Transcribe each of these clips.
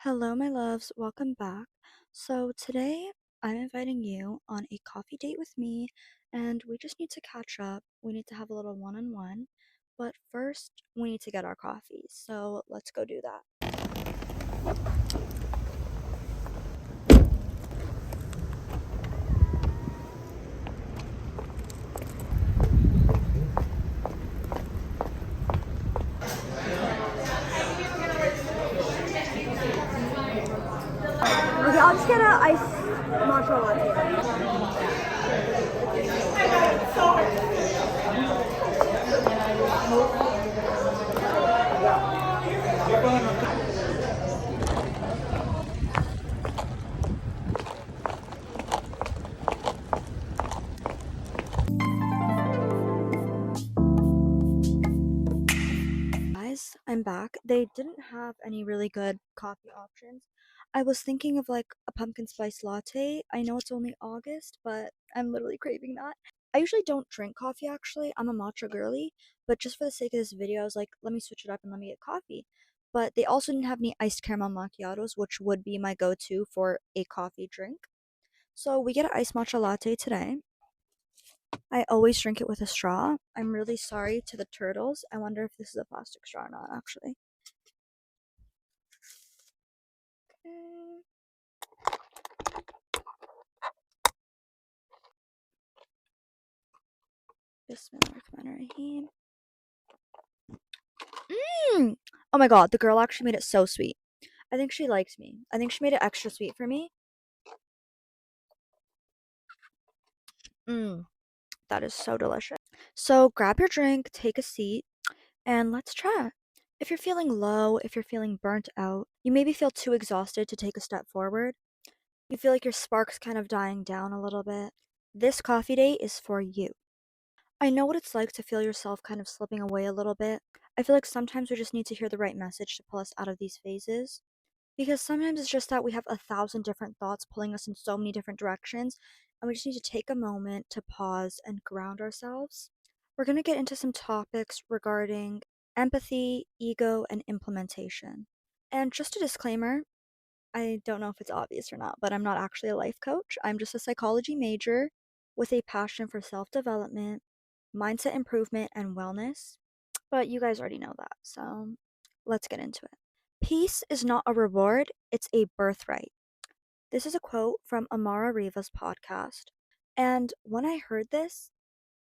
Hello, my loves. Welcome back. So, today I'm inviting you on a coffee date with me, and we just need to catch up. We need to have a little one on one. But first, we need to get our coffee. So, let's go do that. Okay, I'll just get a iced matcha latte. Guys, I'm back. They didn't have any really good coffee options. I was thinking of like a pumpkin spice latte. I know it's only August, but I'm literally craving that. I usually don't drink coffee actually. I'm a matcha girly, but just for the sake of this video, I was like, let me switch it up and let me get coffee. But they also didn't have any iced caramel macchiatos, which would be my go-to for a coffee drink. So we get an iced matcha latte today. I always drink it with a straw. I'm really sorry to the turtles. I wonder if this is a plastic straw or not, actually. Okay. Bismillahirrahmanirrahim. Oh my god, the girl actually made it so sweet. I think she liked me. I think she made it extra sweet for me. Mmm, that is so delicious. So grab your drink, take a seat, and let's chat. If you're feeling low, if you're feeling burnt out, you maybe feel too exhausted to take a step forward, you feel like your spark's kind of dying down a little bit, this coffee date is for you. I know what it's like to feel yourself kind of slipping away a little bit. I feel like sometimes we just need to hear the right message to pull us out of these phases. Because sometimes it's just that we have 1,000 different thoughts pulling us in so many different directions, and we just need to take a moment to pause and ground ourselves. We're going to get into some topics regarding empathy, ego, and implementation. And just a disclaimer, I don't know if it's obvious or not, but I'm not actually a life coach. I'm just a psychology major with a passion for self development, mindset improvement, and wellness. But you guys already know that, so let's get into it. Peace is not a reward, it's a birthright. This is a quote from Amara Riva's podcast. And when I heard this,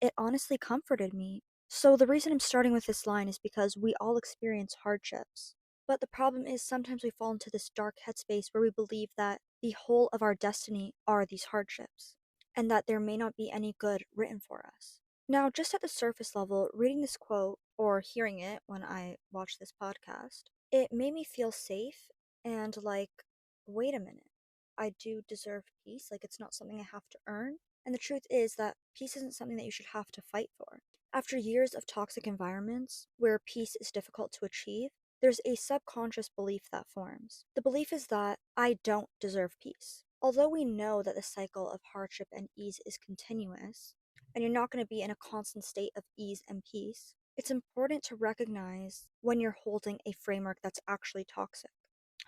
it honestly comforted me. So, the reason I'm starting with this line is because we all experience hardships. But the problem is sometimes we fall into this dark headspace where we believe that the whole of our destiny are these hardships, and that there may not be any good written for us. Now, just at the surface level, reading this quote or hearing it when I watched this podcast, it made me feel safe and like, wait a minute, I do deserve peace. Like, it's not something I have to earn. And the truth is that peace isn't something that you should have to fight for. After years of toxic environments where peace is difficult to achieve, there's a subconscious belief that forms. The belief is that I don't deserve peace. Although we know that the cycle of hardship and ease is continuous, and you're not going to be in a constant state of ease and peace, it's important to recognize when you're holding a framework that's actually toxic.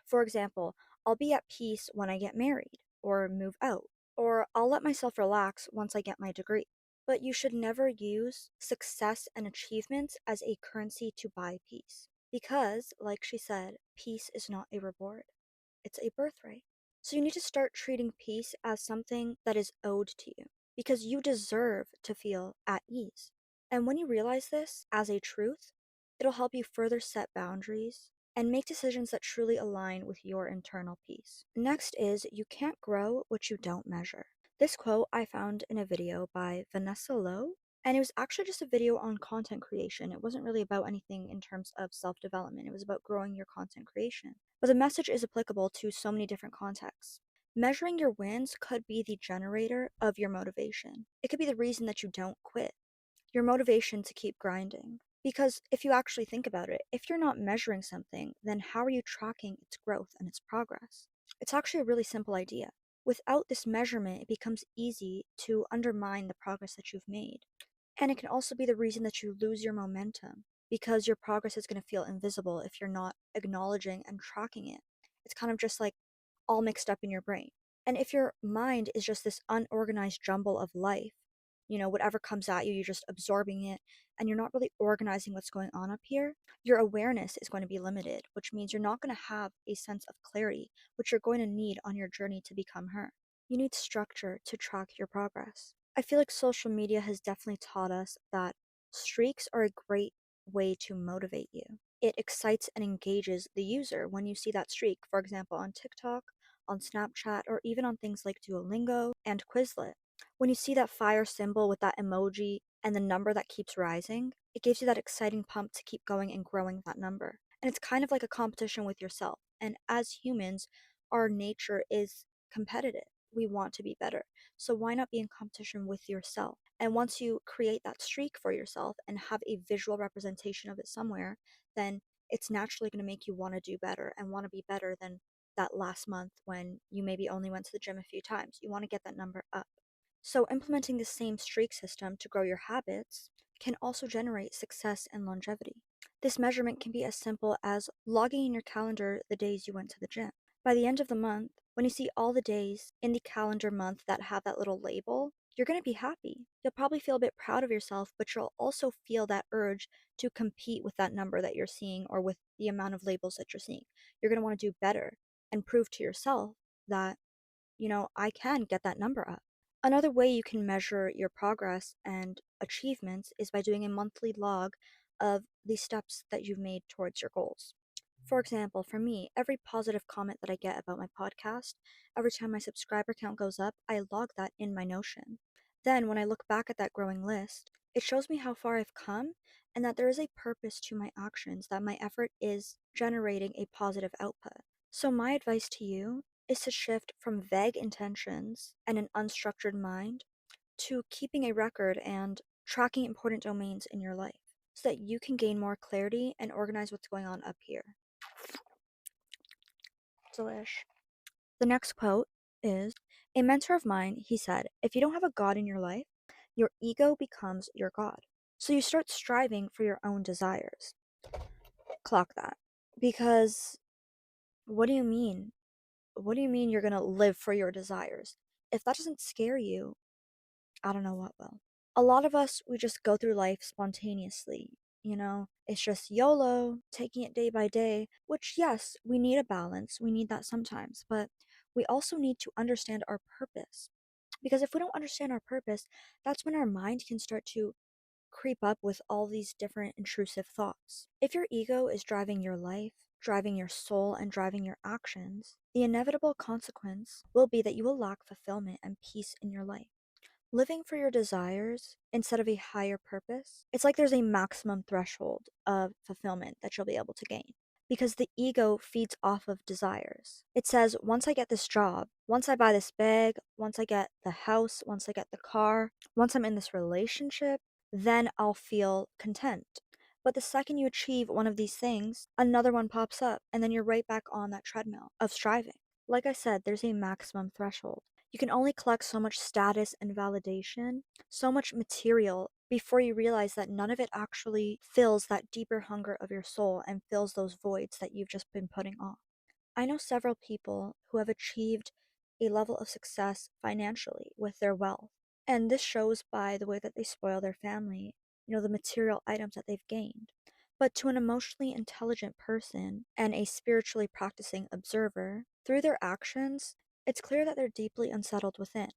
For example, I'll be at peace when I get married or move out, or I'll let myself relax once I get my degree. But you should never use success and achievements as a currency to buy peace. Because, like she said, peace is not a reward, it's a birthright. So you need to start treating peace as something that is owed to you, because you deserve to feel at ease. And when you realize this as a truth, it'll help you further set boundaries and make decisions that truly align with your internal peace. Next is you can't grow what you don't measure. This quote I found in a video by Vanessa Lowe, and it was actually just a video on content creation. It wasn't really about anything in terms of self development, it was about growing your content creation. But the message is applicable to so many different contexts. Measuring your wins could be the generator of your motivation. It could be the reason that you don't quit, your motivation to keep grinding. Because if you actually think about it, if you're not measuring something, then how are you tracking its growth and its progress? It's actually a really simple idea. Without this measurement, it becomes easy to undermine the progress that you've made. And it can also be the reason that you lose your momentum because your progress is going to feel invisible if you're not acknowledging and tracking it. It's It's kind of just like all mixed up in your brain. And if your mind is just this unorganized jumble of life, whatever comes at you, you're just absorbing it, and you're not really organizing what's going on up here, your awareness is going to be limited, which means you're not going to have a sense of clarity, which you're going to need on your journey to become her. You need structure to track your progress. I feel like social media has definitely taught us that streaks are a great way to motivate you. It excites and engages the user when you see that streak, for example, on TikTok, on Snapchat, or even on things like Duolingo and Quizlet. When you see that fire symbol with that emoji and the number that keeps rising, it gives you that exciting pump to keep going and growing that number. And it's kind of like a competition with yourself. And as humans, our nature is competitive. We want to be better. So why not be in competition with yourself? And once you create that streak for yourself and have a visual representation of it somewhere, then it's naturally going to make you want to do better and want to be better than that last month when you maybe only went to the gym a few times. You want to get that number up. So, implementing the same streak system to grow your habits can also generate success and longevity. This measurement can be as simple as logging in your calendar the days you went to the gym. By the end of the month, when you see all the days in the calendar month that have that little label, you're going to be happy. You'll probably feel a bit proud of yourself, but you'll also feel that urge to compete with that number that you're seeing or with the amount of labels that you're seeing. You're going to want to do better and prove to yourself that, I can get that number up. Another way you can measure your progress and achievements is by doing a monthly log of the steps that you've made towards your goals. For example, for me, every positive comment that I get about my podcast, every time my subscriber count goes up, I log that in my Notion. Then, when I look back at that growing list, it shows me how far I've come and that there is a purpose to my actions, that my effort is generating a positive output. So, my advice to you is to shift from vague intentions and an unstructured mind to keeping a record and tracking important domains in your life so that you can gain more clarity and organize what's going on up here. Delish. The next quote is a mentor of mine, he said, if you don't have a God in your life, your ego becomes your God. So you start striving for your own desires. Clock that. Because what do you mean? What do you mean you're going to live for your desires? If that doesn't scare you, I don't know what will. A lot of us, we just go through life spontaneously. It's just YOLO, taking it day by day, which, yes, we need a balance. We need that sometimes. But we also need to understand our purpose. Because if we don't understand our purpose, that's when our mind can start to creep up with all these different intrusive thoughts. If your ego is driving your life, driving your soul, and driving your actions, the inevitable consequence will be that you will lack fulfillment and peace in your life. Living for your desires instead of a higher purpose, it's like there's a maximum threshold of fulfillment that you'll be able to gain. Because the ego feeds off of desires. It says, once I get this job, once I buy this bag, once I get the house, once I get the car, once I'm in this relationship, then I'll feel content. But the second you achieve one of these things, another one pops up, and then you're right back on that treadmill of striving. Like I said, there's a maximum threshold. You can only collect so much status and validation, so much material, before you realize that none of it actually fills that deeper hunger of your soul and fills those voids that you've just been putting off. I know several people who have achieved a level of success financially with their wealth, and this shows by the way that they spoil their family, the material items that they've gained. But to an emotionally intelligent person and a spiritually practicing observer, through their actions, it's clear that they're deeply unsettled within.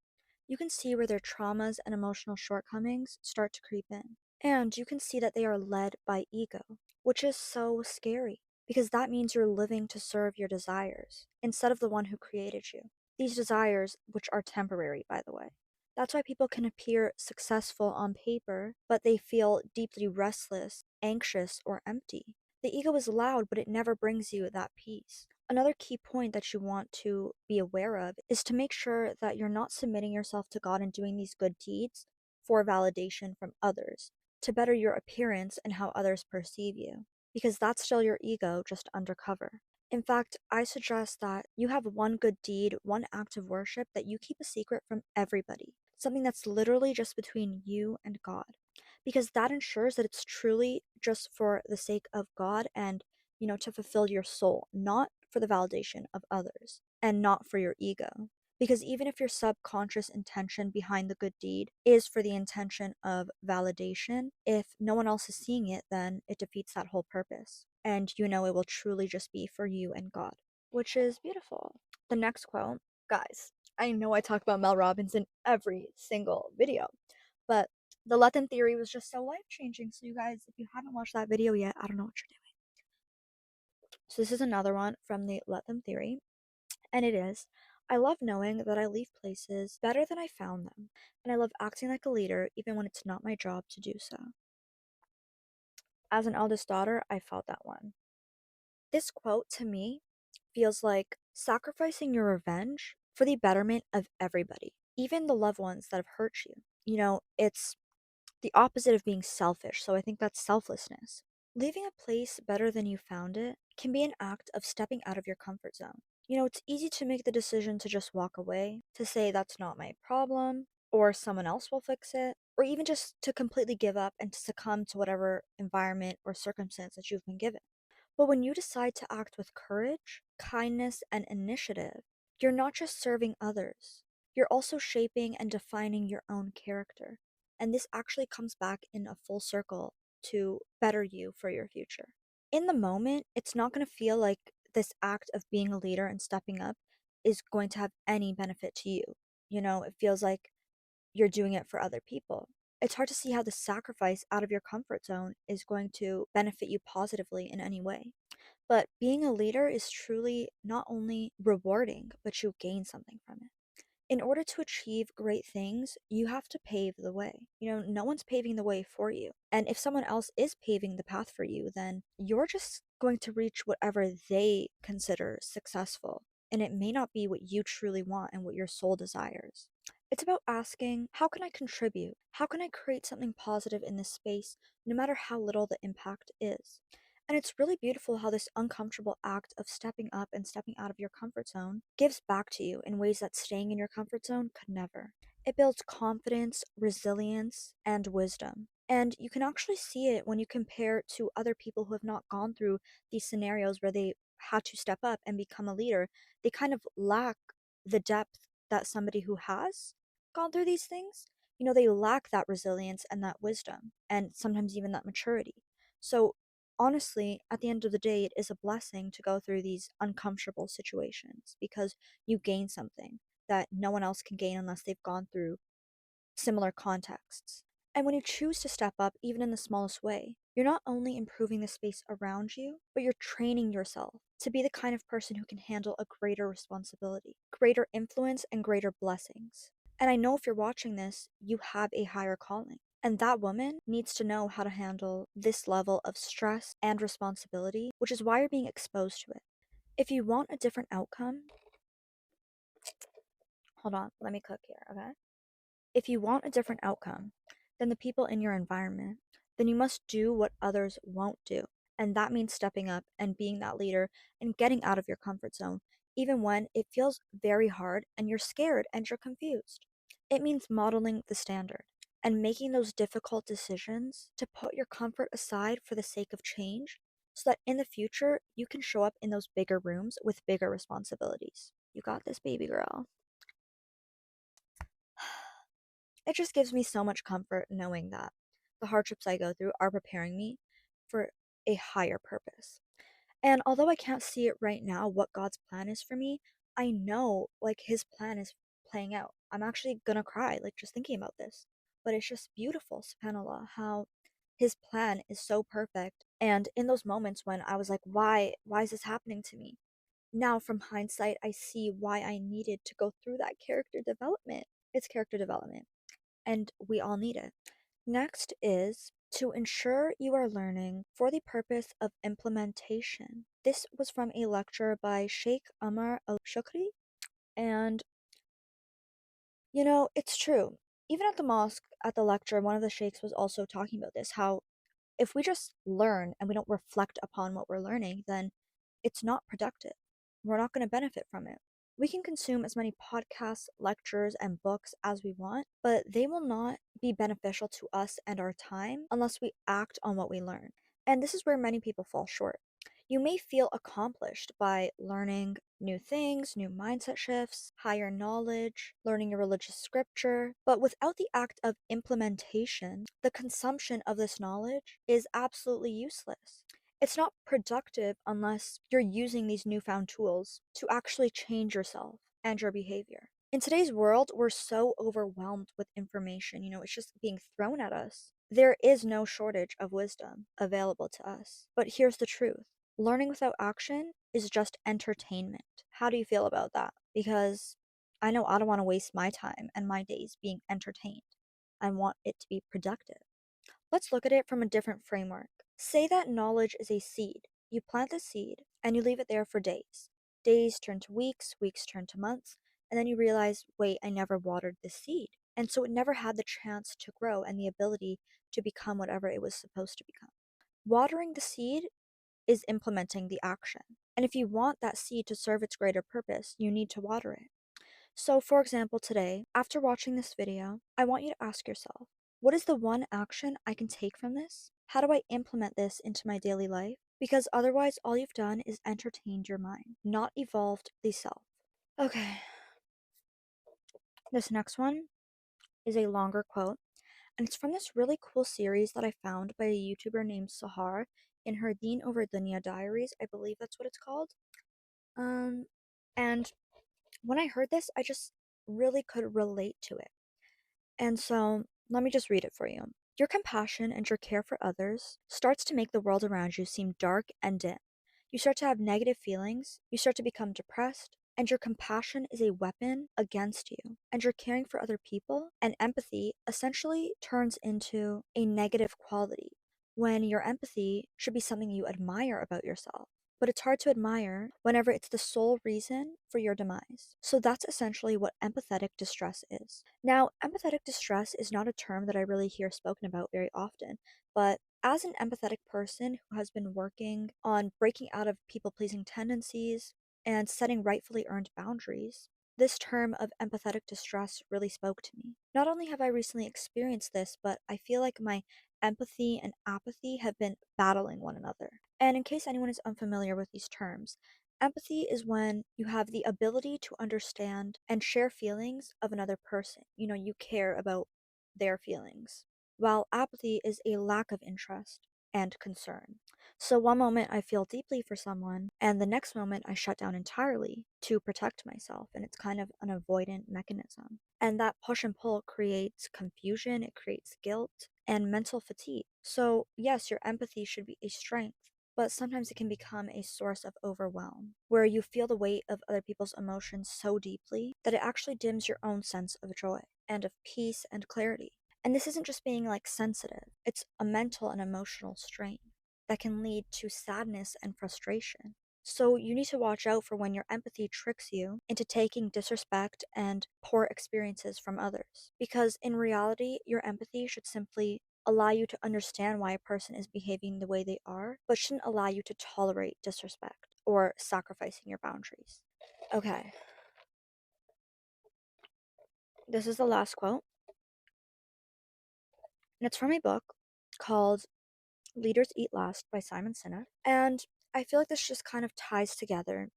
You can see where their traumas and emotional shortcomings start to creep in. And you can see that they are led by ego, which is so scary because that means you're living to serve your desires instead of the one who created you. These desires, which are temporary, by the way. That's why people can appear successful on paper, but they feel deeply restless, anxious, or empty. The ego is loud, but it never brings you that peace. Another key point that you want to be aware of is to make sure that you're not submitting yourself to God and doing these good deeds for validation from others, to better your appearance and how others perceive you, because that's still your ego just undercover. In fact, I suggest that you have one good deed, one act of worship that you keep a secret from everybody, something that's literally just between you and God, because that ensures that it's truly just for the sake of God and, to fulfill your soul, not for the validation of others and not for your ego. Because even if your subconscious intention behind the good deed is for the intention of validation, if no one else is seeing it, then it defeats that whole purpose. And you know it will truly just be for you and God, which is beautiful. The next quote, guys, I know I talk about Mel Robbins in every single video, but the let them theory was just so life changing. So, you guys, if you haven't watched that video yet, I don't know what you're doing. So, this is another one from the let them theory, and it is I love knowing that I leave places better than I found them, and I love acting like a leader even when it's not my job to do so. As an eldest daughter, I felt that one. This quote to me feels like sacrificing your revenge for the betterment of everybody, even the loved ones that have hurt you. You know, it's the opposite of being selfish, so I think that's selflessness. Leaving a place better than you found it can be an act of stepping out of your comfort zone. You know, it's easy to make the decision to just walk away, to say that's not my problem, or someone else will fix it, or even just to completely give up and to succumb to whatever environment or circumstance that you've been given. But when you decide to act with courage, kindness, and initiative, you're not just serving others, you're also shaping and defining your own character. And this actually comes back in a full circle to better you for your future. In the moment, it's not going to feel like this act of being a leader and stepping up is going to have any benefit to you. You know, it feels like you're doing it for other people. It's hard to see how the sacrifice out of your comfort zone is going to benefit you positively in any way. But being a leader is truly not only rewarding, but you gain something from it. In order to achieve great things, you have to pave the way. You know, no one's paving the way for you. And if someone else is paving the path for you, then you're just going to reach whatever they consider successful. And it may not be what you truly want and what your soul desires. It's about asking, how can I contribute? How can I create something positive in this space, no matter how little the impact is? And it's really beautiful how this uncomfortable act of stepping up and stepping out of your comfort zone gives back to you in ways that staying in your comfort zone could never. It builds confidence, resilience, and wisdom. And you can actually see it when you compare to other people who have not gone through these scenarios where they had to step up and become a leader. They kind of lack the depth that somebody who has gone through these things, you know, they lack that resilience and that wisdom, and sometimes even that maturity. So, honestly, at the end of the day, it is a blessing to go through these uncomfortable situations because you gain something that no one else can gain unless they've gone through similar contexts. And when you choose to step up, even in the smallest way, you're not only improving the space around you, but you're training yourself to be the kind of person who can handle a greater responsibility, greater influence, and greater blessings. And I know if you're watching this, you have a higher calling. And that woman needs to know how to handle this level of stress and responsibility, which is why you're being exposed to it. If you want a different outcome, hold on, let me cook here, okay? If you want a different outcome than the people in your environment, then you must do what others won't do. And that means stepping up and being that leader and getting out of your comfort zone, even when it feels very hard and you're scared and you're confused. It means modeling the standard and making those difficult decisions to put your comfort aside for the sake of change so that in the future you can show up in those bigger rooms with bigger responsibilities. You got this, baby girl. It just gives me so much comfort knowing that the hardships I go through are preparing me for a higher purpose. And although I can't see it right now what God's plan is for me, I know like his plan is playing out. I'm actually gonna cry like just thinking about this. But it's just beautiful, subhanAllah, how his plan is so perfect. And in those moments when I was like, why is this happening to me? Now from hindsight, I see why I needed to go through that character development. It's character development and we all need it. Next is to ensure you are learning for the purpose of implementation. This was from a lecture by Sheikh Amar al Shukri, and you know, it's true. Even at the mosque, at the lecture, one of the sheikhs was also talking about this how if we just learn and we don't reflect upon what we're learning, then it's not productive. We're not going to benefit from it. We can consume as many podcasts, lectures, and books as we want, but they will not be beneficial to us and our time unless we act on what we learn. And this is where many people fall short. You may feel accomplished by learning new things, new mindset shifts, higher knowledge, learning a religious scripture, but without the act of implementation, the consumption of this knowledge is absolutely useless. It's not productive unless you're using these newfound tools to actually change yourself and your behavior. In today's world, we're so overwhelmed with information, it's just being thrown at us. There is no shortage of wisdom available to us. But here's the truth: learning without action is just entertainment. How do you feel about that? Because I know I don't want to waste my time and my days being entertained. I want it to be productive. Let's look at it from a different framework. Say that knowledge is a seed. You plant the seed and you leave it there for days. Days turn to weeks, weeks turn to months, and then you realize, wait, I never watered this seed. And so it never had the chance to grow and the ability to become whatever it was supposed to become. Watering the seed is implementing the action. And if you want that seed to serve its greater purpose, you need to water it. So, for example, today, after watching this video, I want you to ask yourself, what is the one action I can take from this? How do I implement this into my daily life? Because otherwise, all you've done is entertained your mind, not evolved the self. Okay, this next one is a longer quote, and it's from this really cool series that I found by a YouTuber named Sahar in her Deen Over Dunya diaries. I believe that's what it's called. Um, and when I heard this, I just really could relate to it. And so, let me just read it for you. Your compassion and your care for others starts to make the world around you seem dark and dim. You start to have negative feelings, you start to become depressed, and your compassion is a weapon against you. And your caring for other people and empathy essentially turns into a negative quality when your empathy should be something you admire about yourself. But it's hard to admire whenever it's the sole reason for your demise. So that's essentially what empathetic distress is. Now, empathetic distress is not a term that I really hear spoken about very often, but as an empathetic person who has been working on breaking out of people pleasing tendencies and setting rightfully earned boundaries, this term of empathetic distress really spoke to me. Not only have I recently experienced this, but I feel like my empathy and apathy have been battling one another. And in case anyone is unfamiliar with these terms, empathy is when you have the ability to understand and share feelings of another person. You care about their feelings. While apathy is a lack of interest and concern. So one moment I feel deeply for someone, and the next moment I shut down entirely to protect myself, and it's kind of an avoidant mechanism. And that push and pull creates confusion, it creates guilt, and mental fatigue. So, yes, your empathy should be a strength, but sometimes it can become a source of overwhelm, where you feel the weight of other people's emotions so deeply that it actually dims your own sense of joy and of peace and clarity. And this isn't just being like sensitive, it's a mental and emotional strain that can lead to sadness and frustration. So you need to watch out for when your empathy tricks you into taking disrespect and poor experiences from others. Because in reality, your empathy should simply allow you to understand why a person is behaving the way they are, but shouldn't allow you to tolerate disrespect or sacrificing your boundaries. Okay, this is the last quote, and it's from a book called Leaders Eat Last by Simon Sinek. And I feel like this just kind of ties together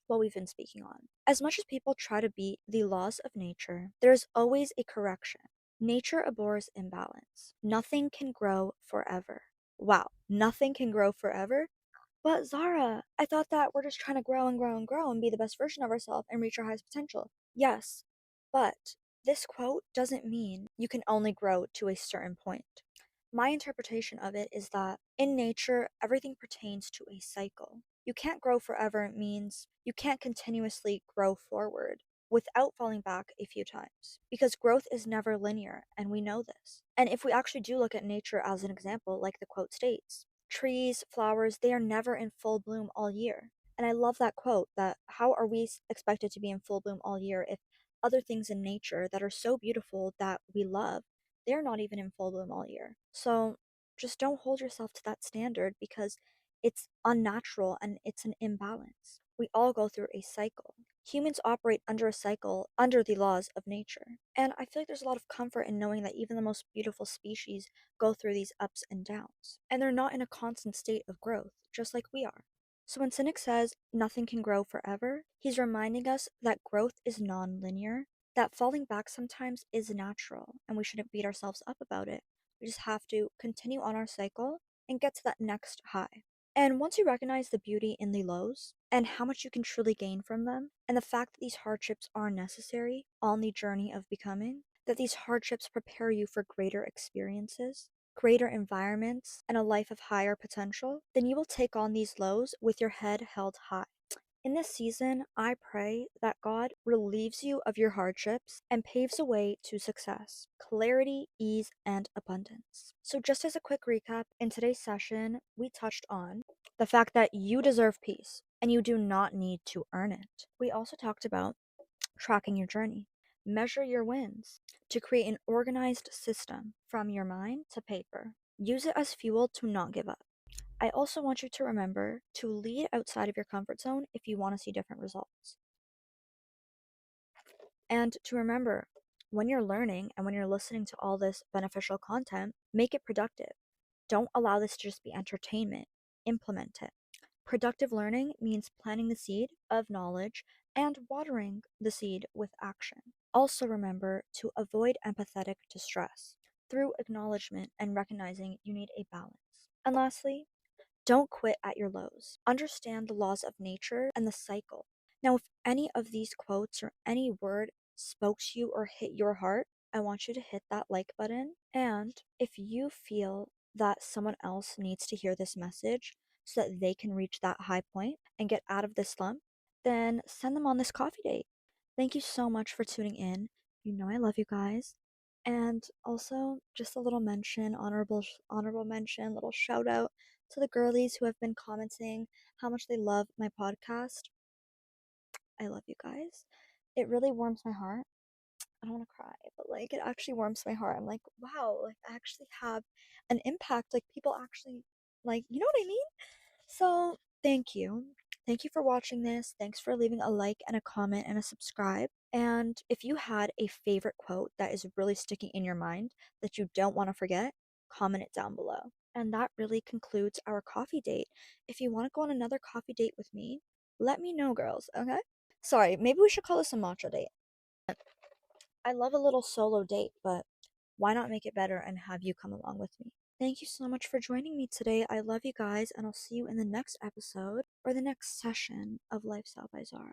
what we've been speaking on. As much as people try to beat the laws of nature, there is always a correction. Nature abhors imbalance. Nothing can grow forever. Wow, nothing can grow forever? But Zara, I thought that we're just trying to grow and grow and grow and be the best version of ourselves and reach our highest potential. Yes, but this quote doesn't mean you can only grow to a certain point. My interpretation of it is that in nature, everything pertains to a cycle. You can't grow forever means you can't continuously grow forward without falling back a few times. Because growth is never linear, and we know this. And if we actually do look at nature as an example, like the quote states, trees, flowers, they are never in full bloom all year. And I love that quote that how are we expected to be in full bloom all year if other things in nature that are so beautiful that we love, they're not even in full bloom all year. So just don't hold yourself to that standard because it's unnatural and it's an imbalance. We all go through a cycle. Humans operate under a cycle, under the laws of nature. And I feel like there's a lot of comfort in knowing that even the most beautiful species go through these ups and downs. And they're not in a constant state of growth, just like we are. So when Cynic says nothing can grow forever, he's reminding us that growth is non-linear, that falling back sometimes is natural, and we shouldn't beat ourselves up about it. We just have to continue on our cycle and get to that next high. And once you recognize the beauty in the lows and how much you can truly gain from them, and the fact that these hardships are necessary on the journey of becoming, that these hardships prepare you for greater experiences, greater environments, and a life of higher potential, then you will take on these lows with your head held high. In this season, I pray that God relieves you of your hardships and paves a way to success, clarity, ease, and abundance. So, just as a quick recap, in today's session, we touched on the fact that you deserve peace and you do not need to earn it. We also talked about tracking your journey, measure your wins to create an organized system from your mind to paper. Use it as fuel to not give up. I also want you to remember to lead outside of your comfort zone if you want to see different results. And to remember, when you're learning and when you're listening to all this beneficial content, make it productive. Don't allow this to just be entertainment. Implement it. Productive learning means planting the seed of knowledge and watering the seed with action. Also, remember to avoid empathetic distress through acknowledgement and recognizing you need a balance. And lastly, don't quit at your lows. Understand the laws of nature and the cycle. Now, if any of these quotes or any word spoke to you or hit your heart, I want you to hit that like button. And if you feel that someone else needs to hear this message so that they can reach that high point and get out of this slump, then send them on this coffee date. Thank you so much for tuning in. You know I love you guys. And also, just a little mention, honorable mention, little shout out to the girlies who have been commenting how much they love my podcast. I love you guys. It really warms my heart. I don't want to cry, but like it actually warms my heart. I'm like, wow, like I actually have an impact. Like people actually like, you know what I mean? So, thank you. Thank you for watching this. Thanks for leaving a like and a comment and a subscribe. And if you had a favorite quote that is really sticking in your mind that you don't want to forget, comment it down below. And that really concludes our coffee date. If you want to go on another coffee date with me, let me know, girls, okay? Sorry, maybe we should call this a matcha date. I love a little solo date, but why not make it better and have you come along with me? Thank you so much for joining me today. I love you guys, and I'll see you in the next episode or the next session of Lifestyle by Zara.